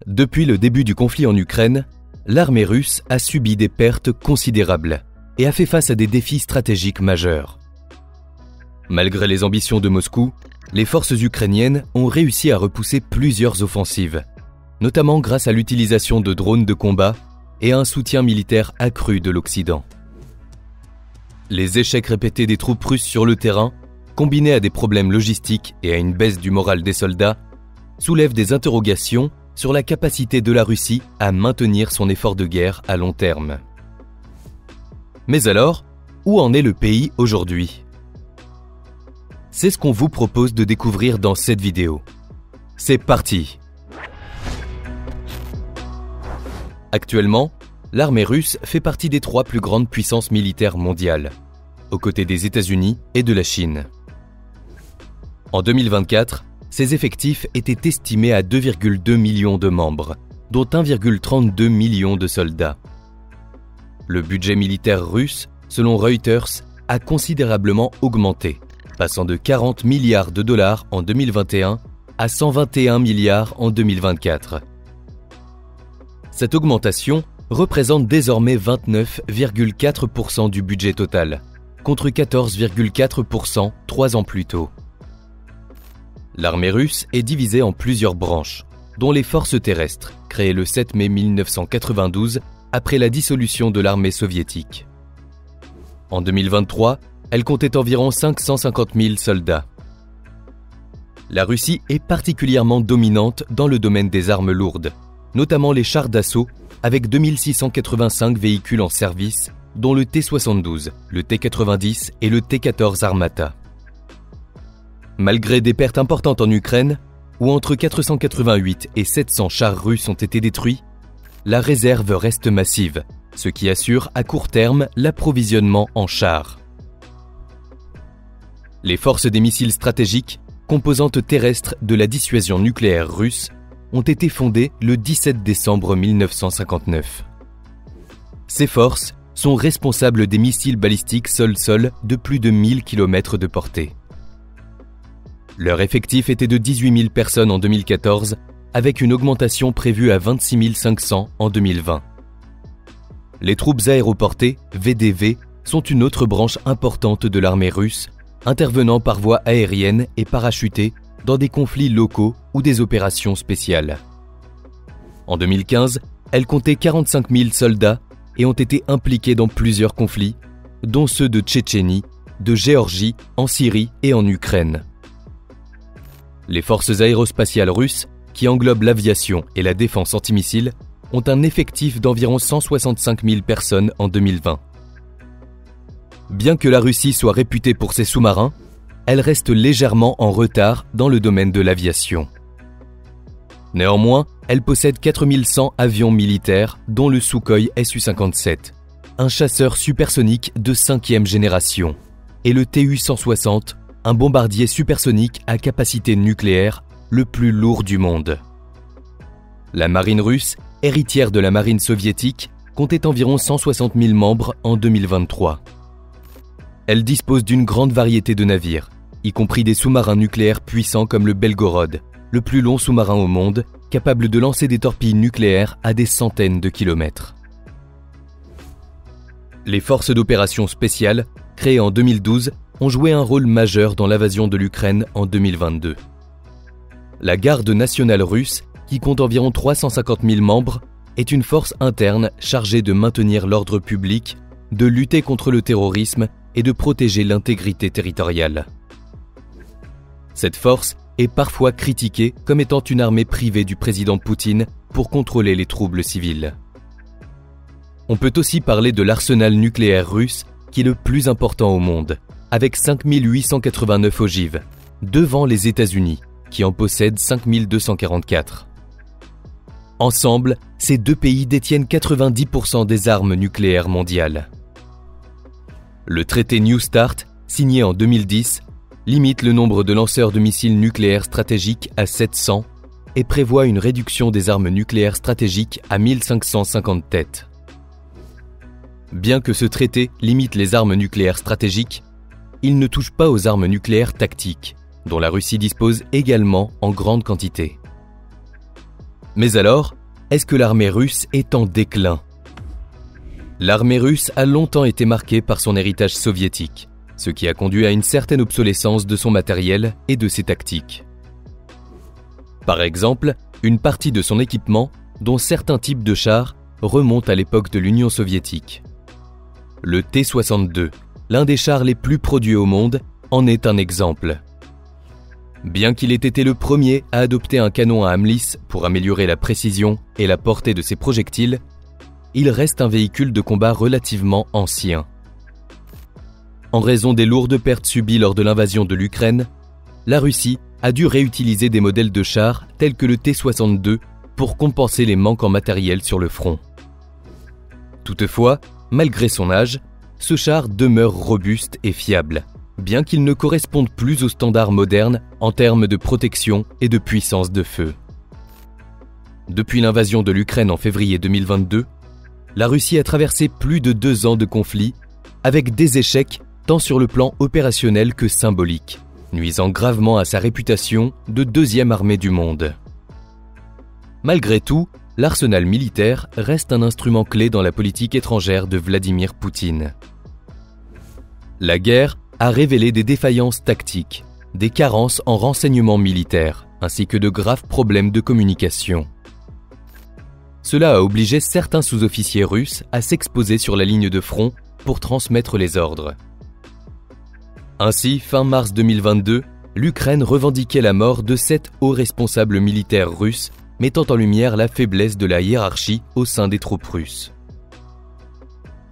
Depuis le début du conflit en Ukraine, l'armée russe a subi des pertes considérables et a fait face à des défis stratégiques majeurs. Malgré les ambitions de Moscou, les forces ukrainiennes ont réussi à repousser plusieurs offensives, notamment grâce à l'utilisation de drones de combat et à un soutien militaire accru de l'Occident. Les échecs répétés des troupes russes sur le terrain, combinés à des problèmes logistiques et à une baisse du moral des soldats, soulèvent des interrogations sur la capacité de la Russie à maintenir son effort de guerre à long terme. Mais alors, où en est le pays aujourd'hui ? C'est ce qu'on vous propose de découvrir dans cette vidéo. C'est parti! Actuellement, l'armée russe fait partie des 3 plus grandes puissances militaires mondiales, aux côtés des États-Unis et de la Chine. En 2024, ses effectifs étaient estimés à 2,2 millions de membres, dont 1,32 million de soldats. Le budget militaire russe, selon Reuters, a considérablement augmenté, passant de 40 milliards de dollars en 2021 à 121 milliards en 2024. Cette augmentation représente désormais 29,4% du budget total, contre 14,4% 3 ans plus tôt. L'armée russe est divisée en plusieurs branches, dont les forces terrestres, créées le 7 mai 1992 après la dissolution de l'armée soviétique. En 2023, elle comptait environ 550 000 soldats. La Russie est particulièrement dominante dans le domaine des armes lourdes, notamment les chars d'assaut, avec 2685 véhicules en service, dont le T-72, le T-90 et le T-14 Armata. Malgré des pertes importantes en Ukraine, où entre 488 et 700 chars russes ont été détruits, la réserve reste massive, ce qui assure à court terme l'approvisionnement en chars. Les forces des missiles stratégiques, composante terrestre de la dissuasion nucléaire russe, ont été fondées le 17 décembre 1959. Ces forces sont responsables des missiles balistiques sol-sol de plus de 1000 km de portée. Leur effectif était de 18 000 personnes en 2014, avec une augmentation prévue à 26 500 en 2020. Les troupes aéroportées, VDV, sont une autre branche importante de l'armée russe, intervenant par voie aérienne et parachutée dans des conflits locaux ou des opérations spéciales. En 2015, elles comptaient 45 000 soldats et ont été impliquées dans plusieurs conflits, dont ceux de Tchétchénie, de Géorgie, en Syrie et en Ukraine. Les forces aérospatiales russes, qui englobent l'aviation et la défense antimissile, ont un effectif d'environ 165 000 personnes en 2020. Bien que la Russie soit réputée pour ses sous-marins, elle reste légèrement en retard dans le domaine de l'aviation. Néanmoins, elle possède 4100 avions militaires, dont le Sukhoi Su-57, un chasseur supersonique de 5e génération, et le Tu-160, un bombardier supersonique à capacité nucléaire, le plus lourd du monde. La marine russe, héritière de la marine soviétique, comptait environ 160 000 membres en 2023. Elle dispose d'une grande variété de navires, y compris des sous-marins nucléaires puissants comme le Belgorod, le plus long sous-marin au monde, capable de lancer des torpilles nucléaires à des centaines de kilomètres. Les forces d'opération spéciales, créées en 2012, ont joué un rôle majeur dans l'invasion de l'Ukraine en 2022. La garde nationale russe, qui compte environ 350 000 membres, est une force interne chargée de maintenir l'ordre public, de lutter contre le terrorisme et de protéger l'intégrité territoriale. Cette force est parfois critiquée comme étant une armée privée du président Poutine pour contrôler les troubles civils. On peut aussi parler de l'arsenal nucléaire russe qui est le plus important au monde, avec 5889 ogives, devant les États-Unis, qui en possèdent 5244. Ensemble, ces deux pays détiennent 90% des armes nucléaires mondiales. Le traité New START, signé en 2010, limite le nombre de lanceurs de missiles nucléaires stratégiques à 700 et prévoit une réduction des armes nucléaires stratégiques à 1550 têtes. Bien que ce traité limite les armes nucléaires stratégiques, il ne touche pas aux armes nucléaires tactiques, dont la Russie dispose également en grande quantité. Mais alors, est-ce que l'armée russe est en déclin? L'armée russe a longtemps été marquée par son héritage soviétique, ce qui a conduit à une certaine obsolescence de son matériel et de ses tactiques. Par exemple, une partie de son équipement, dont certains types de chars, remonte à l'époque de l'Union soviétique. Le T-62, l'un des chars les plus produits au monde, en est un exemple. Bien qu'il ait été le premier à adopter un canon à âme lisse pour améliorer la précision et la portée de ses projectiles, il reste un véhicule de combat relativement ancien. En raison des lourdes pertes subies lors de l'invasion de l'Ukraine, la Russie a dû réutiliser des modèles de chars tels que le T-62 pour compenser les manques en matériel sur le front. Toutefois, malgré son âge, ce char demeure robuste et fiable, bien qu'il ne corresponde plus aux standards modernes en termes de protection et de puissance de feu. Depuis l'invasion de l'Ukraine en février 2022, la Russie a traversé plus de 2 ans de conflit, avec des échecs tant sur le plan opérationnel que symbolique, nuisant gravement à sa réputation de deuxième armée du monde. Malgré tout, l'arsenal militaire reste un instrument clé dans la politique étrangère de Vladimir Poutine. La guerre a révélé des défaillances tactiques, des carences en renseignements militaires, ainsi que de graves problèmes de communication. Cela a obligé certains sous-officiers russes à s'exposer sur la ligne de front pour transmettre les ordres. Ainsi, fin mars 2022, l'Ukraine revendiquait la mort de 7 hauts responsables militaires russes, mettant en lumière la faiblesse de la hiérarchie au sein des troupes russes.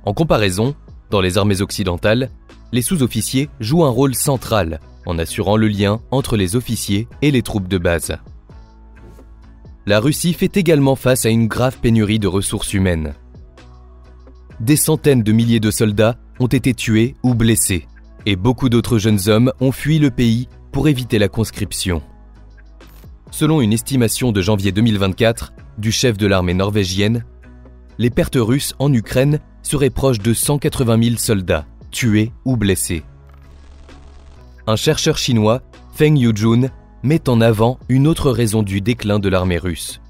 En comparaison, dans les armées occidentales, les sous-officiers jouent un rôle central en assurant le lien entre les officiers et les troupes de base. La Russie fait également face à une grave pénurie de ressources humaines. Des centaines de milliers de soldats ont été tués ou blessés, et beaucoup d'autres jeunes hommes ont fui le pays pour éviter la conscription. Selon une estimation de janvier 2024 du chef de l'armée norvégienne, les pertes russes en Ukraine seraient proches de 180 000 soldats, tués ou blessés. Un chercheur chinois, Feng Yujun, met en avant une autre raison du déclin de l'armée russe: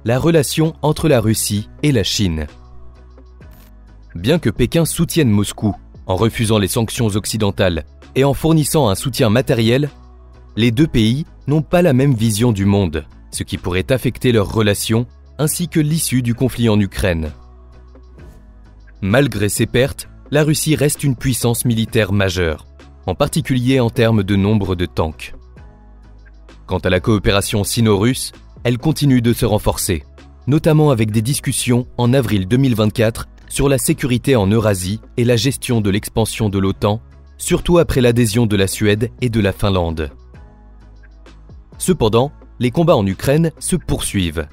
la relation entre la Russie et la Chine. Bien que Pékin soutienne Moscou en refusant les sanctions occidentales et en fournissant un soutien matériel, les deux pays n'ont pas la même vision du monde, ce qui pourrait affecter leurs relations ainsi que l'issue du conflit en Ukraine. Malgré ces pertes, la Russie reste une puissance militaire majeure, en particulier en termes de nombre de tanks. Quant à la coopération sino-russe, elle continue de se renforcer, notamment avec des discussions en avril 2024 sur la sécurité en Eurasie et la gestion de l'expansion de l'OTAN, surtout après l'adhésion de la Suède et de la Finlande. Cependant, les combats en Ukraine se poursuivent.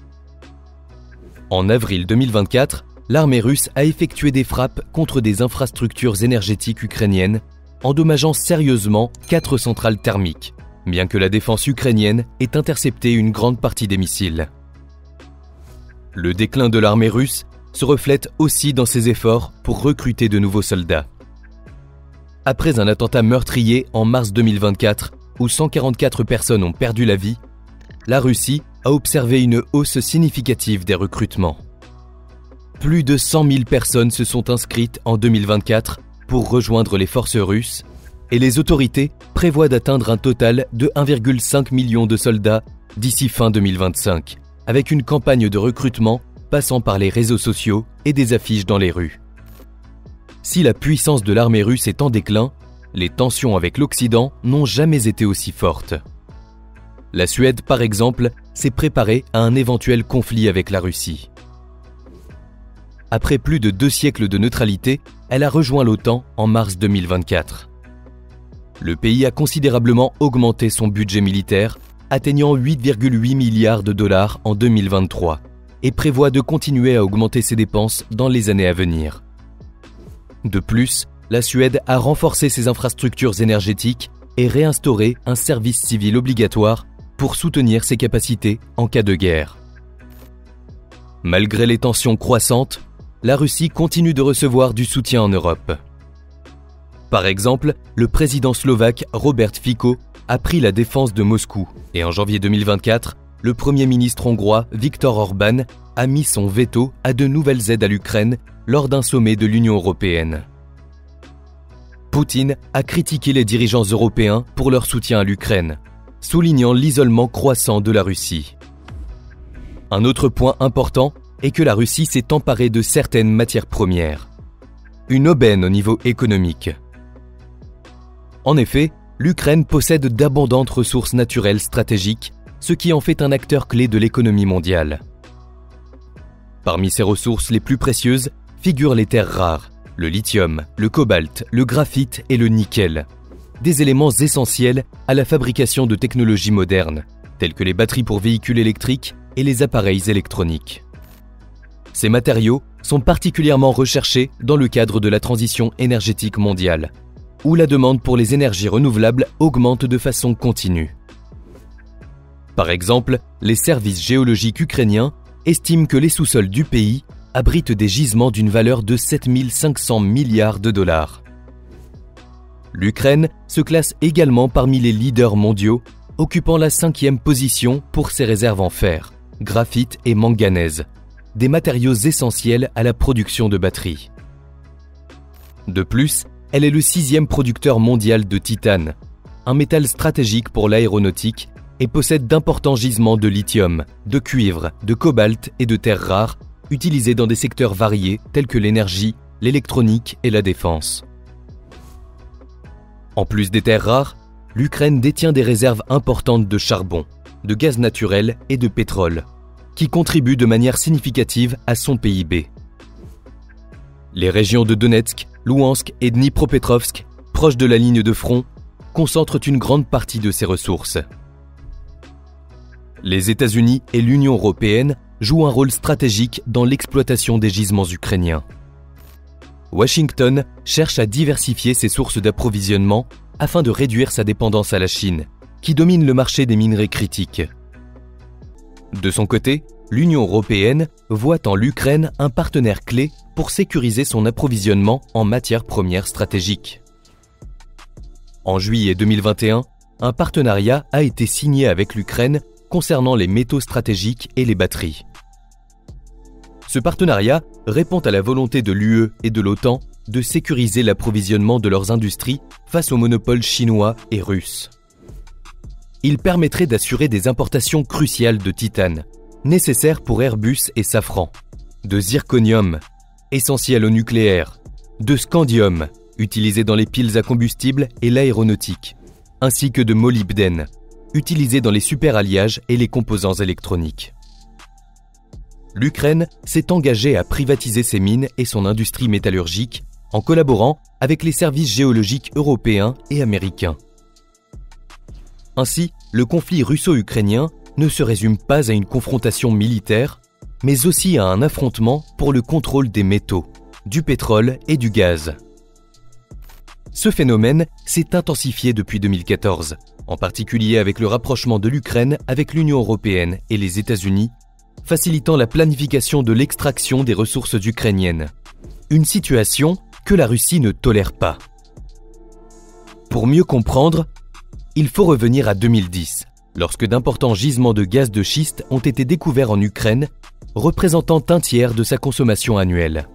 En avril 2024, l'armée russe a effectué des frappes contre des infrastructures énergétiques ukrainiennes, endommageant sérieusement 4 centrales thermiques, bien que la défense ukrainienne ait intercepté une grande partie des missiles. Le déclin de l'armée russe se reflète aussi dans ses efforts pour recruter de nouveaux soldats. Après un attentat meurtrier en mars 2024, où 144 personnes ont perdu la vie, la Russie a observé une hausse significative des recrutements. Plus de 100 000 personnes se sont inscrites en 2024 pour rejoindre les forces russes, et les autorités prévoient d'atteindre un total de 1,5 million de soldats d'ici fin 2025, avec une campagne de recrutement passant par les réseaux sociaux et des affiches dans les rues. Si la puissance de l'armée russe est en déclin, les tensions avec l'Occident n'ont jamais été aussi fortes. La Suède, par exemple, s'est préparée à un éventuel conflit avec la Russie. Après plus de 2 siècles de neutralité, elle a rejoint l'OTAN en mars 2024. Le pays a considérablement augmenté son budget militaire, atteignant 8,8 milliards de dollars en 2023, et prévoit de continuer à augmenter ses dépenses dans les années à venir. De plus, la Suède a renforcé ses infrastructures énergétiques et réinstauré un service civil obligatoire pour soutenir ses capacités en cas de guerre. Malgré les tensions croissantes, la Russie continue de recevoir du soutien en Europe. Par exemple, le président slovaque Robert Fico a pris la défense de Moscou et en janvier 2024 le Premier ministre hongrois Viktor Orbán a mis son veto à de nouvelles aides à l'Ukraine lors d'un sommet de l'Union européenne. Poutine a critiqué les dirigeants européens pour leur soutien à l'Ukraine, soulignant l'isolement croissant de la Russie. Un autre point important est que la Russie s'est emparée de certaines matières premières. Une aubaine au niveau économique. En effet, l'Ukraine possède d'abondantes ressources naturelles stratégiques, ce qui en fait un acteur clé de l'économie mondiale. Parmi ces ressources les plus précieuses figurent les terres rares, le lithium, le cobalt, le graphite et le nickel, des éléments essentiels à la fabrication de technologies modernes, telles que les batteries pour véhicules électriques et les appareils électroniques. Ces matériaux sont particulièrement recherchés dans le cadre de la transition énergétique mondiale, où la demande pour les énergies renouvelables augmente de façon continue. Par exemple, les services géologiques ukrainiens estiment que les sous-sols du pays abritent des gisements d'une valeur de 7 500 milliards de dollars. L'Ukraine se classe également parmi les leaders mondiaux, occupant la 5e position pour ses réserves en fer, graphite et manganèse, des matériaux essentiels à la production de batteries. De plus, elle est le 6e producteur mondial de titane, un métal stratégique pour l'aéronautique, et possède d'importants gisements de lithium, de cuivre, de cobalt et de terres rares, utilisés dans des secteurs variés tels que l'énergie, l'électronique et la défense. En plus des terres rares, l'Ukraine détient des réserves importantes de charbon, de gaz naturel et de pétrole, qui contribuent de manière significative à son PIB. Les régions de Donetsk, Louhansk et Dnipropetrovsk, proches de la ligne de front, concentrent une grande partie de ces ressources. Les États-Unis et l'Union européenne jouent un rôle stratégique dans l'exploitation des gisements ukrainiens. Washington cherche à diversifier ses sources d'approvisionnement afin de réduire sa dépendance à la Chine, qui domine le marché des minerais critiques. De son côté, l'Union européenne voit en l'Ukraine un partenaire clé pour sécuriser son approvisionnement en matières premières stratégiques. En juillet 2021, un partenariat a été signé avec l'Ukraine concernant les métaux stratégiques et les batteries. Ce partenariat répond à la volonté de l'UE et de l'OTAN de sécuriser l'approvisionnement de leurs industries face aux monopoles chinois et russes. Il permettrait d'assurer des importations cruciales de titane, nécessaires pour Airbus et Safran, de zirconium, essentiel au nucléaire, de scandium, utilisé dans les piles à combustible et l'aéronautique, ainsi que de molybdène, utilisé dans les superalliages et les composants électroniques. L'Ukraine s'est engagée à privatiser ses mines et son industrie métallurgique en collaborant avec les services géologiques européens et américains. Ainsi, le conflit russo-ukrainien ne se résume pas à une confrontation militaire, mais aussi à un affrontement pour le contrôle des métaux, du pétrole et du gaz. Ce phénomène s'est intensifié depuis 2014, en particulier avec le rapprochement de l'Ukraine avec l'Union européenne et les États-Unis, facilitant la planification de l'extraction des ressources ukrainiennes. Une situation que la Russie ne tolère pas. Pour mieux comprendre, il faut revenir à 2010, lorsque d'importants gisements de gaz de schiste ont été découverts en Ukraine, représentant un tiers de sa consommation annuelle.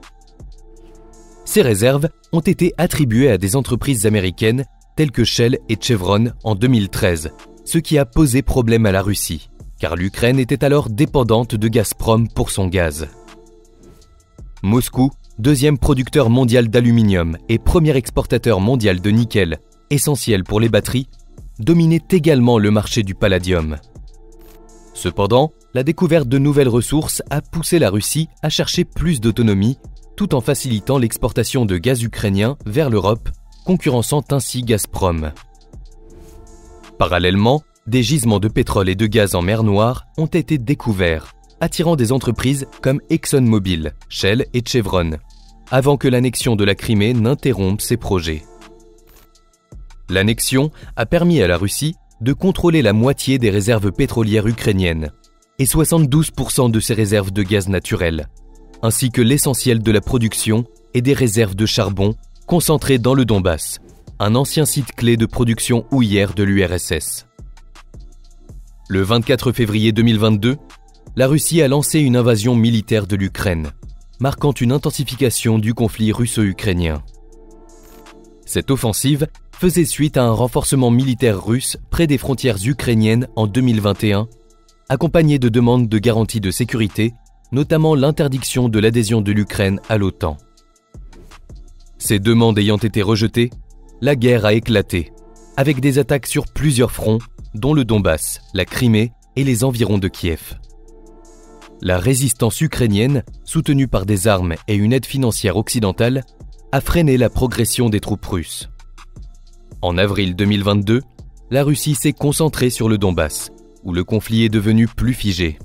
Ces réserves ont été attribuées à des entreprises américaines telles que Shell et Chevron en 2013, ce qui a posé problème à la Russie, car l'Ukraine était alors dépendante de Gazprom pour son gaz. Moscou, deuxième producteur mondial d'aluminium et premier exportateur mondial de nickel, essentiel pour les batteries, dominait également le marché du palladium. Cependant, la découverte de nouvelles ressources a poussé la Russie à chercher plus d'autonomie, tout en facilitant l'exportation de gaz ukrainien vers l'Europe, concurrençant ainsi Gazprom. Parallèlement, des gisements de pétrole et de gaz en mer Noire ont été découverts, attirant des entreprises comme ExxonMobil, Shell et Chevron, avant que l'annexion de la Crimée n'interrompe ces projets. L'annexion a permis à la Russie de contrôler la moitié des réserves pétrolières ukrainiennes et 72% de ses réserves de gaz naturel, ainsi que l'essentiel de la production et des réserves de charbon concentrées dans le Donbass, un ancien site clé de production houillère de l'URSS. Le 24 février 2022, la Russie a lancé une invasion militaire de l'Ukraine, marquant une intensification du conflit russo-ukrainien. Cette offensive faisait suite à un renforcement militaire russe près des frontières ukrainiennes en 2021, accompagné de demandes de garanties de sécurité, notamment l'interdiction de l'adhésion de l'Ukraine à l'OTAN. Ces demandes ayant été rejetées, la guerre a éclaté, avec des attaques sur plusieurs fronts, dont le Donbass, la Crimée et les environs de Kiev. La résistance ukrainienne, soutenue par des armes et une aide financière occidentale, a freiné la progression des troupes russes. En avril 2022, la Russie s'est concentrée sur le Donbass, où le conflit est devenu plus figé.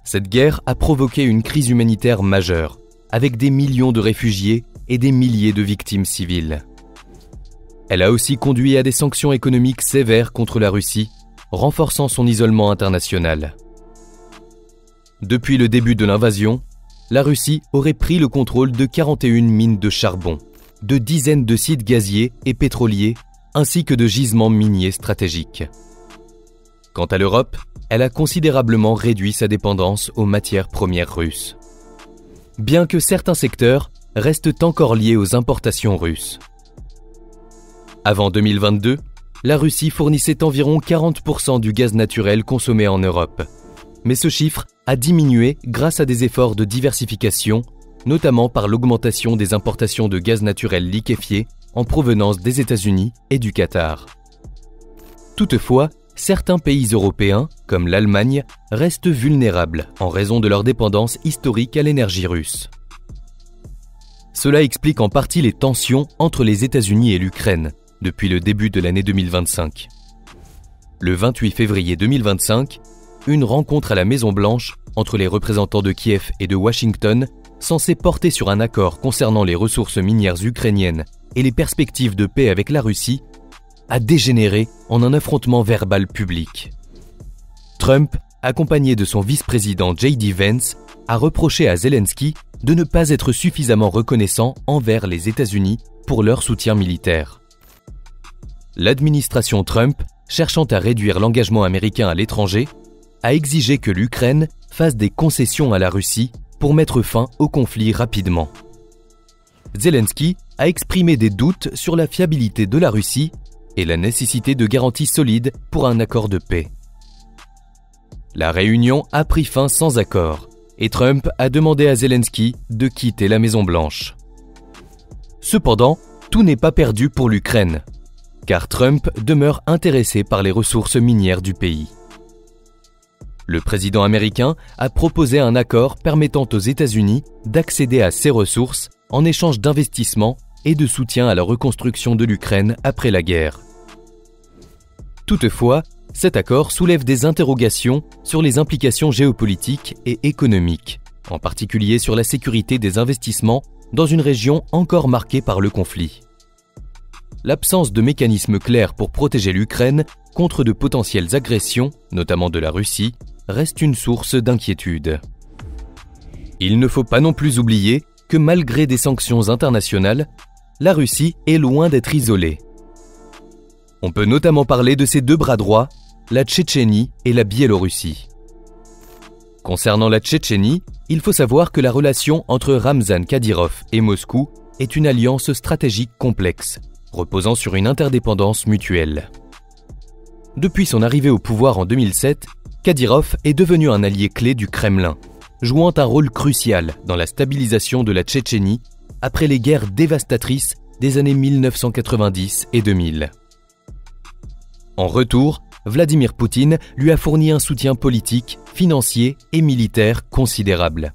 Cette guerre a provoqué une crise humanitaire majeure, avec des millions de réfugiés et des milliers de victimes civiles. Elle a aussi conduit à des sanctions économiques sévères contre la Russie, renforçant son isolement international. Depuis le début de l'invasion, la Russie aurait pris le contrôle de 41 mines de charbon, de dizaines de sites gaziers et pétroliers, ainsi que de gisements miniers stratégiques. Quant à l'Europe, elle a considérablement réduit sa dépendance aux matières premières russes. Bien que certains secteurs restent encore liés aux importations russes. Avant 2022, la Russie fournissait environ 40% du gaz naturel consommé en Europe. Mais ce chiffre a diminué grâce à des efforts de diversification, notamment par l'augmentation des importations de gaz naturel liquéfié en provenance des États-Unis et du Qatar. Toutefois, certains pays européens, comme l'Allemagne, restent vulnérables en raison de leur dépendance historique à l'énergie russe. Cela explique en partie les tensions entre les États-Unis et l'Ukraine depuis le début de l'année 2025. Le 28 février 2025, une rencontre à la Maison-Blanche entre les représentants de Kiev et de Washington, censée porter sur un accord concernant les ressources minières ukrainiennes et les perspectives de paix avec la Russie, a dégénéré en un affrontement verbal public. Trump, accompagné de son vice-président J.D. Vance, a reproché à Zelensky de ne pas être suffisamment reconnaissant envers les États-Unis pour leur soutien militaire. L'administration Trump, cherchant à réduire l'engagement américain à l'étranger, a exigé que l'Ukraine fasse des concessions à la Russie pour mettre fin au conflit rapidement. Zelensky a exprimé des doutes sur la fiabilité de la Russie et la nécessité de garanties solides pour un accord de paix. La réunion a pris fin sans accord et Trump a demandé à Zelensky de quitter la Maison-Blanche. Cependant, tout n'est pas perdu pour l'Ukraine, car Trump demeure intéressé par les ressources minières du pays. Le président américain a proposé un accord permettant aux États-Unis d'accéder à ces ressources en échange d'investissements et de soutien à la reconstruction de l'Ukraine après la guerre. Toutefois, cet accord soulève des interrogations sur les implications géopolitiques et économiques, en particulier sur la sécurité des investissements dans une région encore marquée par le conflit. L'absence de mécanismes clairs pour protéger l'Ukraine contre de potentielles agressions, notamment de la Russie, reste une source d'inquiétude. Il ne faut pas non plus oublier que malgré des sanctions internationales, la Russie est loin d'être isolée. On peut notamment parler de ses deux bras droits, la Tchétchénie et la Biélorussie. Concernant la Tchétchénie, il faut savoir que la relation entre Ramzan Kadyrov et Moscou est une alliance stratégique complexe, reposant sur une interdépendance mutuelle. Depuis son arrivée au pouvoir en 2007, Kadyrov est devenu un allié clé du Kremlin, jouant un rôle crucial dans la stabilisation de la Tchétchénie après les guerres dévastatrices des années 1990 et 2000. En retour, Vladimir Poutine lui a fourni un soutien politique, financier et militaire considérable,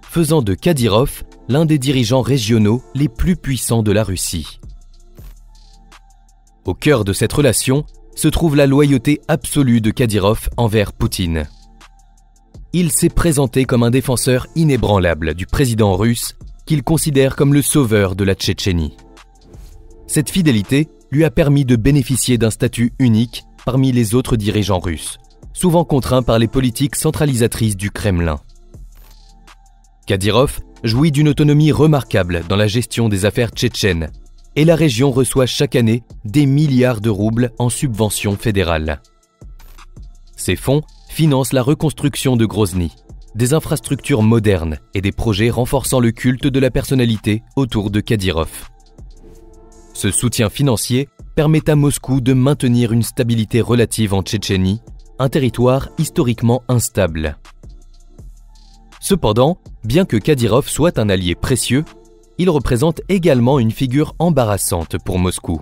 faisant de Kadyrov l'un des dirigeants régionaux les plus puissants de la Russie. Au cœur de cette relation se trouve la loyauté absolue de Kadyrov envers Poutine. Il s'est présenté comme un défenseur inébranlable du président russe qu'il considère comme le sauveur de la Tchétchénie. Cette fidélité lui a permis de bénéficier d'un statut unique parmi les autres dirigeants russes, souvent contraints par les politiques centralisatrices du Kremlin. Kadyrov jouit d'une autonomie remarquable dans la gestion des affaires tchétchènes, et la région reçoit chaque année des milliards de roubles en subventions fédérales. Ces fonds financent la reconstruction de Grozny, des infrastructures modernes et des projets renforçant le culte de la personnalité autour de Kadyrov. Ce soutien financier permet à Moscou de maintenir une stabilité relative en Tchétchénie, un territoire historiquement instable. Cependant, bien que Kadyrov soit un allié précieux, il représente également une figure embarrassante pour Moscou.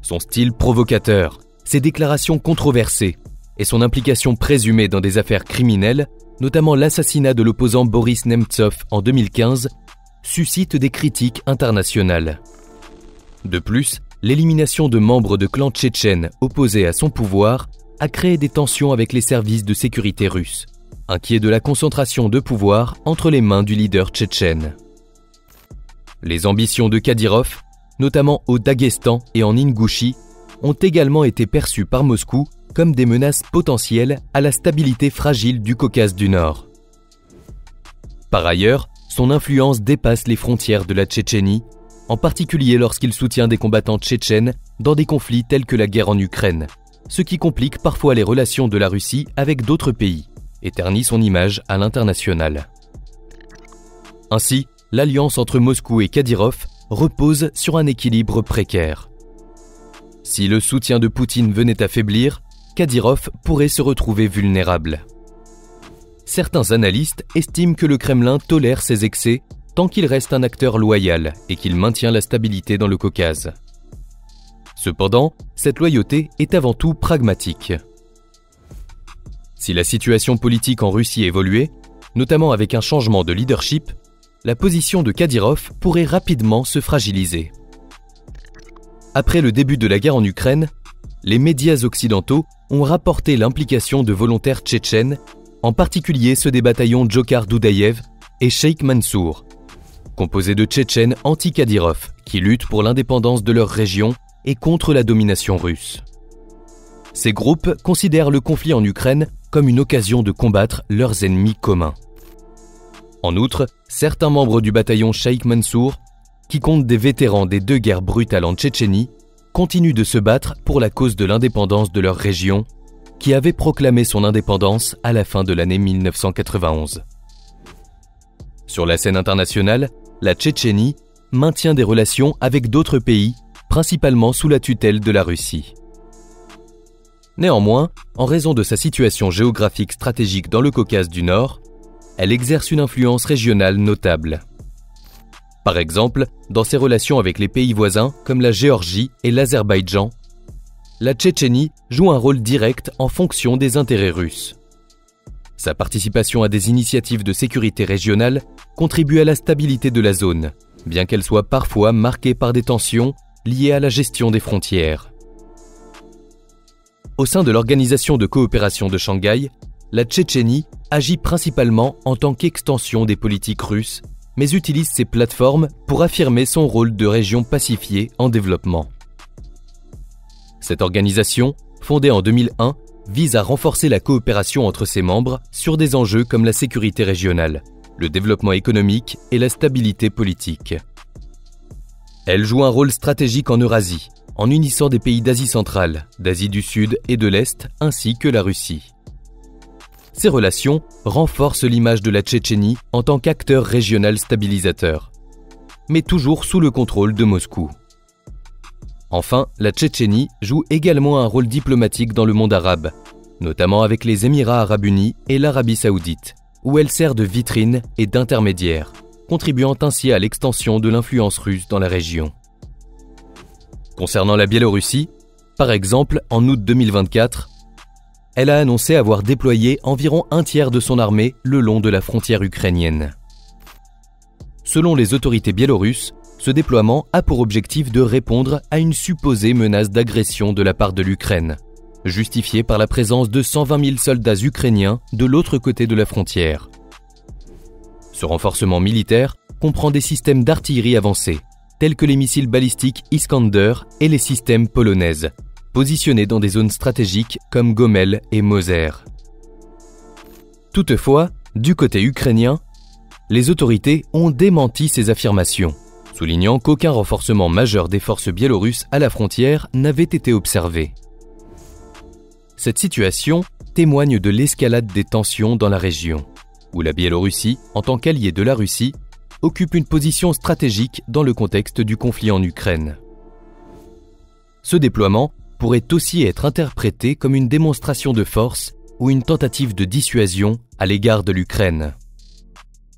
Son style provocateur, ses déclarations controversées et son implication présumée dans des affaires criminelles, notamment l'assassinat de l'opposant Boris Nemtsov en 2015, suscitent des critiques internationales. De plus, l'élimination de membres de clans tchétchènes opposés à son pouvoir a créé des tensions avec les services de sécurité russes, inquiets de la concentration de pouvoir entre les mains du leader tchétchène. Les ambitions de Kadyrov, notamment au Daghestan et en Ingouchie, ont également été perçues par Moscou comme des menaces potentielles à la stabilité fragile du Caucase du Nord. Par ailleurs, son influence dépasse les frontières de la Tchétchénie, en particulier lorsqu'il soutient des combattants tchétchènes dans des conflits tels que la guerre en Ukraine, ce qui complique parfois les relations de la Russie avec d'autres pays et ternit son image à l'international. Ainsi, l'alliance entre Moscou et Kadyrov repose sur un équilibre précaire. Si le soutien de Poutine venait à faiblir, Kadyrov pourrait se retrouver vulnérable. Certains analystes estiment que le Kremlin tolère ses excès tant qu'il reste un acteur loyal et qu'il maintient la stabilité dans le Caucase. Cependant, cette loyauté est avant tout pragmatique. Si la situation politique en Russie évoluait, notamment avec un changement de leadership, la position de Kadyrov pourrait rapidement se fragiliser. Après le début de la guerre en Ukraine, les médias occidentaux ont rapporté l'implication de volontaires tchétchènes, en particulier ceux des bataillons Djokhar Doudaïev et Cheikh Mansour, composés de Tchétchènes anti-Kadyrov qui luttent pour l'indépendance de leur région et contre la domination russe. Ces groupes considèrent le conflit en Ukraine comme une occasion de combattre leurs ennemis communs. En outre, certains membres du bataillon Cheikh Mansour, qui comptent des vétérans des deux guerres brutales en Tchétchénie, continuent de se battre pour la cause de l'indépendance de leur région, qui avait proclamé son indépendance à la fin de l'année 1991. Sur la scène internationale, la Tchétchénie maintient des relations avec d'autres pays, principalement sous la tutelle de la Russie. Néanmoins, en raison de sa situation géographique stratégique dans le Caucase du Nord, elle exerce une influence régionale notable. Par exemple, dans ses relations avec les pays voisins comme la Géorgie et l'Azerbaïdjan, la Tchétchénie joue un rôle direct en fonction des intérêts russes. Sa participation à des initiatives de sécurité régionale contribue à la stabilité de la zone, bien qu'elle soit parfois marquée par des tensions liées à la gestion des frontières. Au sein de l'Organisation de coopération de Shanghai, la Tchétchénie agit principalement en tant qu'extension des politiques russes, mais utilise ces plateformes pour affirmer son rôle de région pacifiée en développement. Cette organisation, fondée en 2001, vise à renforcer la coopération entre ses membres sur des enjeux comme la sécurité régionale, le développement économique et la stabilité politique. Elle joue un rôle stratégique en Eurasie, en unissant des pays d'Asie centrale, d'Asie du Sud et de l'Est, ainsi que la Russie. Ces relations renforcent l'image de la Tchétchénie en tant qu'acteur régional stabilisateur, mais toujours sous le contrôle de Moscou. Enfin, la Tchétchénie joue également un rôle diplomatique dans le monde arabe, notamment avec les Émirats arabes unis et l'Arabie saoudite, où elle sert de vitrine et d'intermédiaire, contribuant ainsi à l'extension de l'influence russe dans la région. Concernant la Biélorussie, par exemple, en août 2024, elle a annoncé avoir déployé environ un tiers de son armée le long de la frontière ukrainienne. Selon les autorités biélorusses, ce déploiement a pour objectif de répondre à une supposée menace d'agression de la part de l'Ukraine, justifiée par la présence de 120 000 soldats ukrainiens de l'autre côté de la frontière. Ce renforcement militaire comprend des systèmes d'artillerie avancés, tels que les missiles balistiques Iskander et les systèmes polonaises, positionnés dans des zones stratégiques comme Gomel et Moser. Toutefois, du côté ukrainien, les autorités ont démenti ces affirmations, soulignant qu'aucun renforcement majeur des forces biélorusses à la frontière n'avait été observé. Cette situation témoigne de l'escalade des tensions dans la région, où la Biélorussie, en tant qu'allié de la Russie, occupe une position stratégique dans le contexte du conflit en Ukraine. Ce déploiement pourrait aussi être interprété comme une démonstration de force ou une tentative de dissuasion à l'égard de l'Ukraine.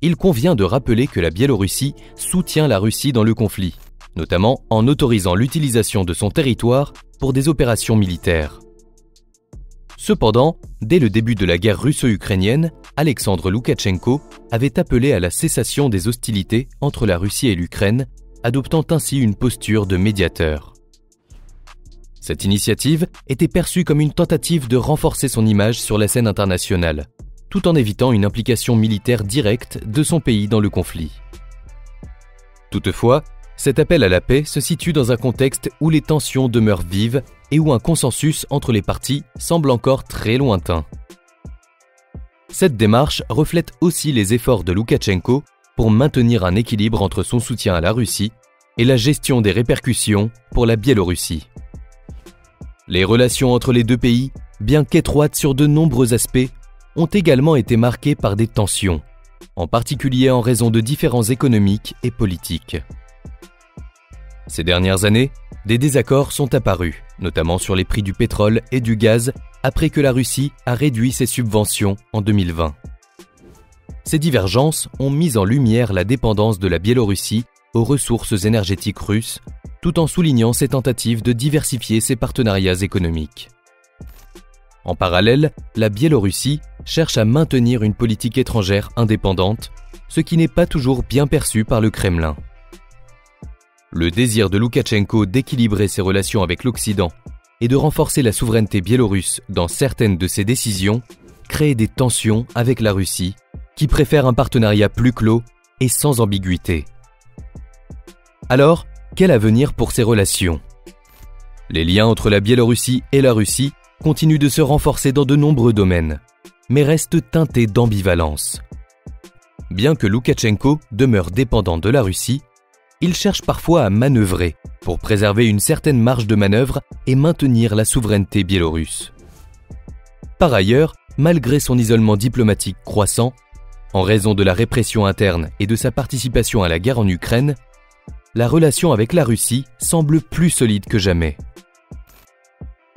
Il convient de rappeler que la Biélorussie soutient la Russie dans le conflit, notamment en autorisant l'utilisation de son territoire pour des opérations militaires. Cependant, dès le début de la guerre russo-ukrainienne, Alexandre Loukachenko avait appelé à la cessation des hostilités entre la Russie et l'Ukraine, adoptant ainsi une posture de médiateur. Cette initiative était perçue comme une tentative de renforcer son image sur la scène internationale, tout en évitant une implication militaire directe de son pays dans le conflit. Toutefois, cet appel à la paix se situe dans un contexte où les tensions demeurent vives et où un consensus entre les parties semble encore très lointain. Cette démarche reflète aussi les efforts de Loukachenko pour maintenir un équilibre entre son soutien à la Russie et la gestion des répercussions pour la Biélorussie. Les relations entre les deux pays, bien qu'étroites sur de nombreux aspects, ont également été marquées par des tensions, en particulier en raison de différends économiques et politiques. Ces dernières années, des désaccords sont apparus, notamment sur les prix du pétrole et du gaz, après que la Russie a réduit ses subventions en 2020. Ces divergences ont mis en lumière la dépendance de la Biélorussie aux ressources énergétiques russes, tout en soulignant ses tentatives de diversifier ses partenariats économiques. En parallèle, la Biélorussie cherche à maintenir une politique étrangère indépendante, ce qui n'est pas toujours bien perçu par le Kremlin. Le désir de Loukachenko d'équilibrer ses relations avec l'Occident et de renforcer la souveraineté biélorusse dans certaines de ses décisions crée des tensions avec la Russie, qui préfère un partenariat plus clos et sans ambiguïté. Alors, quel avenir pour ces relations ? Les liens entre la Biélorussie et la Russie continuent de se renforcer dans de nombreux domaines, mais restent teintés d'ambivalence. Bien que Loukachenko demeure dépendant de la Russie, il cherche parfois à manœuvrer pour préserver une certaine marge de manœuvre et maintenir la souveraineté biélorusse. Par ailleurs, malgré son isolement diplomatique croissant, en raison de la répression interne et de sa participation à la guerre en Ukraine, la relation avec la Russie semble plus solide que jamais.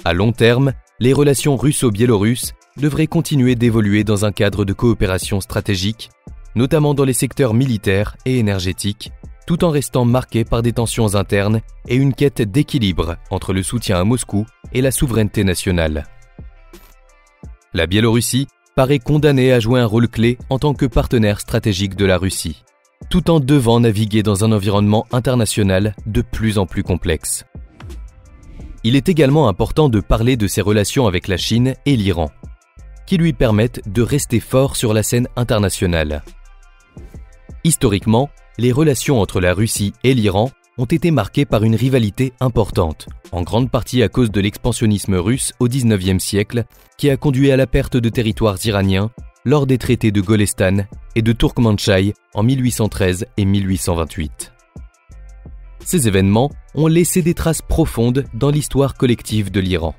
À long terme, les relations russo-biélorusses devraient continuer d'évoluer dans un cadre de coopération stratégique, notamment dans les secteurs militaires et énergétiques, tout en restant marquées par des tensions internes et une quête d'équilibre entre le soutien à Moscou et la souveraineté nationale. La Biélorussie paraît condamnée à jouer un rôle clé en tant que partenaire stratégique de la Russie, tout en devant naviguer dans un environnement international de plus en plus complexe. Il est également important de parler de ses relations avec la Chine et l'Iran, qui lui permettent de rester fort sur la scène internationale. Historiquement, les relations entre la Russie et l'Iran ont été marquées par une rivalité importante, en grande partie à cause de l'expansionnisme russe au XIXe siècle, qui a conduit à la perte de territoires iraniens lors des traités de Golestan et de Turkmenchai en 1813 et 1828. Ces événements ont laissé des traces profondes dans l'histoire collective de l'Iran.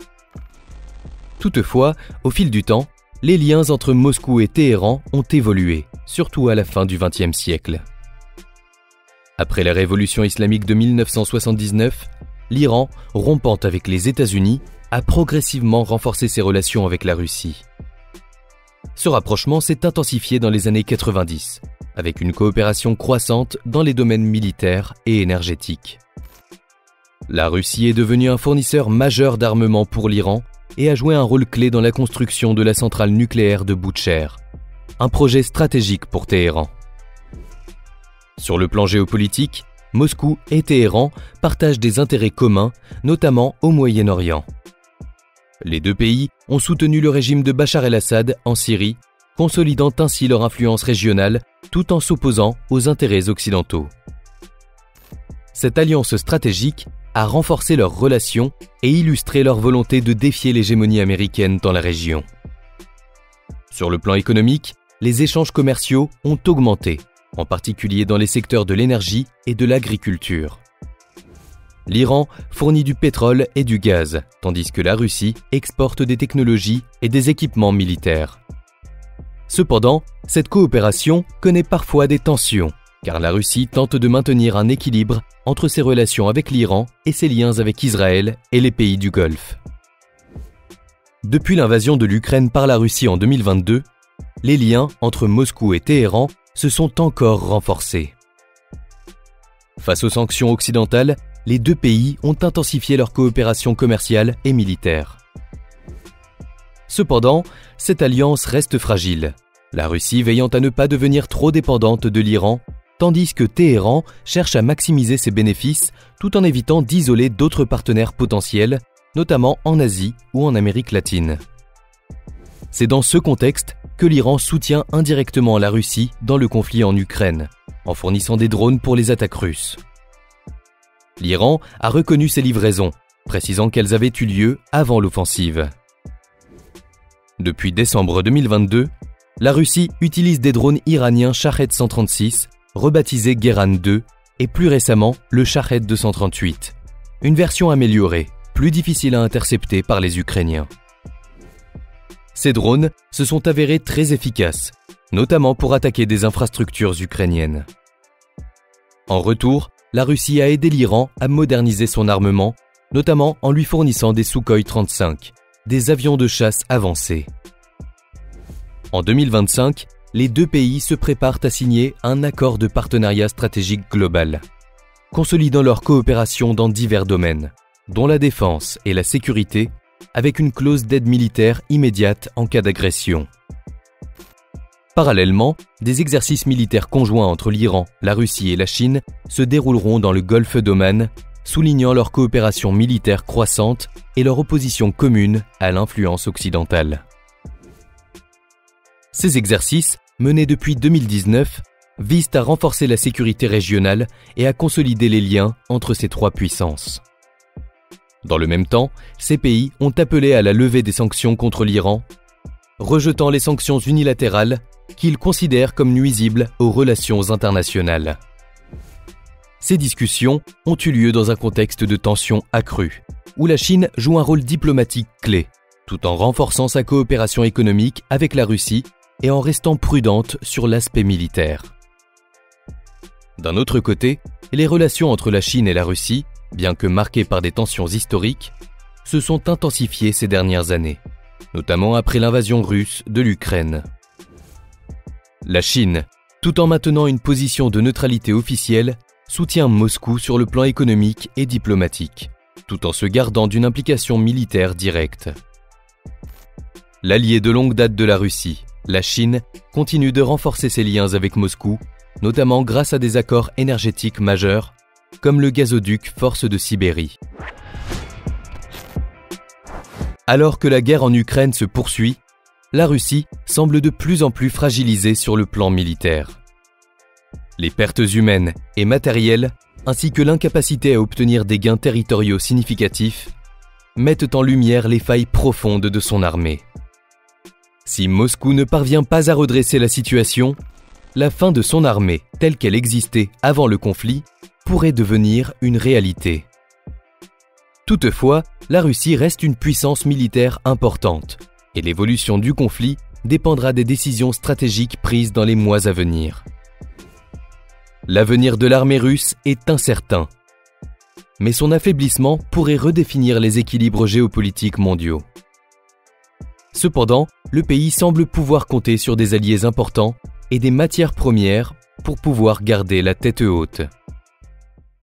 Toutefois, au fil du temps, les liens entre Moscou et Téhéran ont évolué, surtout à la fin du XXe siècle. Après la révolution islamique de 1979, l'Iran, rompant avec les États-Unis, a progressivement renforcé ses relations avec la Russie. Ce rapprochement s'est intensifié dans les années 90, avec une coopération croissante dans les domaines militaires et énergétiques. La Russie est devenue un fournisseur majeur d'armement pour l'Iran et a joué un rôle clé dans la construction de la centrale nucléaire de Boutcher, un projet stratégique pour Téhéran. Sur le plan géopolitique, Moscou et Téhéran partagent des intérêts communs, notamment au Moyen-Orient. Les deux pays ont soutenu le régime de Bachar el-Assad en Syrie, consolidant ainsi leur influence régionale tout en s'opposant aux intérêts occidentaux. Cette alliance stratégique a renforcé leurs relations et illustré leur volonté de défier l'hégémonie américaine dans la région. Sur le plan économique, les échanges commerciaux ont augmenté, en particulier dans les secteurs de l'énergie et de l'agriculture. L'Iran fournit du pétrole et du gaz, tandis que la Russie exporte des technologies et des équipements militaires. Cependant, cette coopération connaît parfois des tensions, car la Russie tente de maintenir un équilibre entre ses relations avec l'Iran et ses liens avec Israël et les pays du Golfe. Depuis l'invasion de l'Ukraine par la Russie en 2022, les liens entre Moscou et Téhéran se sont encore renforcés. Face aux sanctions occidentales, les deux pays ont intensifié leur coopération commerciale et militaire. Cependant, cette alliance reste fragile, la Russie veillant à ne pas devenir trop dépendante de l'Iran, tandis que Téhéran cherche à maximiser ses bénéfices tout en évitant d'isoler d'autres partenaires potentiels, notamment en Asie ou en Amérique latine. C'est dans ce contexte que l'Iran soutient indirectement la Russie dans le conflit en Ukraine, en fournissant des drones pour les attaques russes. L'Iran a reconnu ces livraisons, précisant qu'elles avaient eu lieu avant l'offensive. Depuis décembre 2022, la Russie utilise des drones iraniens Shahed 136, rebaptisés Gueran 2, et plus récemment le Shahed 238, une version améliorée, plus difficile à intercepter par les Ukrainiens. Ces drones se sont avérés très efficaces, notamment pour attaquer des infrastructures ukrainiennes. En retour, la Russie a aidé l'Iran à moderniser son armement, notamment en lui fournissant des Sukhoi 35, des avions de chasse avancés. En 2025, les deux pays se préparent à signer un accord de partenariat stratégique global, consolidant leur coopération dans divers domaines, dont la défense et la sécurité, avec une clause d'aide militaire immédiate en cas d'agression. Parallèlement, des exercices militaires conjoints entre l'Iran, la Russie et la Chine se dérouleront dans le golfe d'Oman, soulignant leur coopération militaire croissante et leur opposition commune à l'influence occidentale. Ces exercices, menés depuis 2019, visent à renforcer la sécurité régionale et à consolider les liens entre ces trois puissances. Dans le même temps, ces pays ont appelé à la levée des sanctions contre l'Iran, rejetant les sanctions unilatérales qu'ils considèrent comme nuisibles aux relations internationales. Ces discussions ont eu lieu dans un contexte de tensions accrues, où la Chine joue un rôle diplomatique clé, tout en renforçant sa coopération économique avec la Russie et en restant prudente sur l'aspect militaire. D'un autre côté, les relations entre la Chine et la Russie, bien que marquées par des tensions historiques, se sont intensifiées ces dernières années, notamment après l'invasion russe de l'Ukraine. La Chine, tout en maintenant une position de neutralité officielle, soutient Moscou sur le plan économique et diplomatique, tout en se gardant d'une implication militaire directe. L'allié de longue date de la Russie, la Chine, continue de renforcer ses liens avec Moscou, notamment grâce à des accords énergétiques majeurs, comme le gazoduc Force de Sibérie. Alors que la guerre en Ukraine se poursuit, la Russie semble de plus en plus fragilisée sur le plan militaire. Les pertes humaines et matérielles, ainsi que l'incapacité à obtenir des gains territoriaux significatifs, mettent en lumière les failles profondes de son armée. Si Moscou ne parvient pas à redresser la situation, la fin de son armée, telle qu'elle existait avant le conflit, pourrait devenir une réalité. Toutefois, la Russie reste une puissance militaire importante, et l'évolution du conflit dépendra des décisions stratégiques prises dans les mois à venir. L'avenir de l'armée russe est incertain, mais son affaiblissement pourrait redéfinir les équilibres géopolitiques mondiaux. Cependant, le pays semble pouvoir compter sur des alliés importants et des matières premières pour pouvoir garder la tête haute.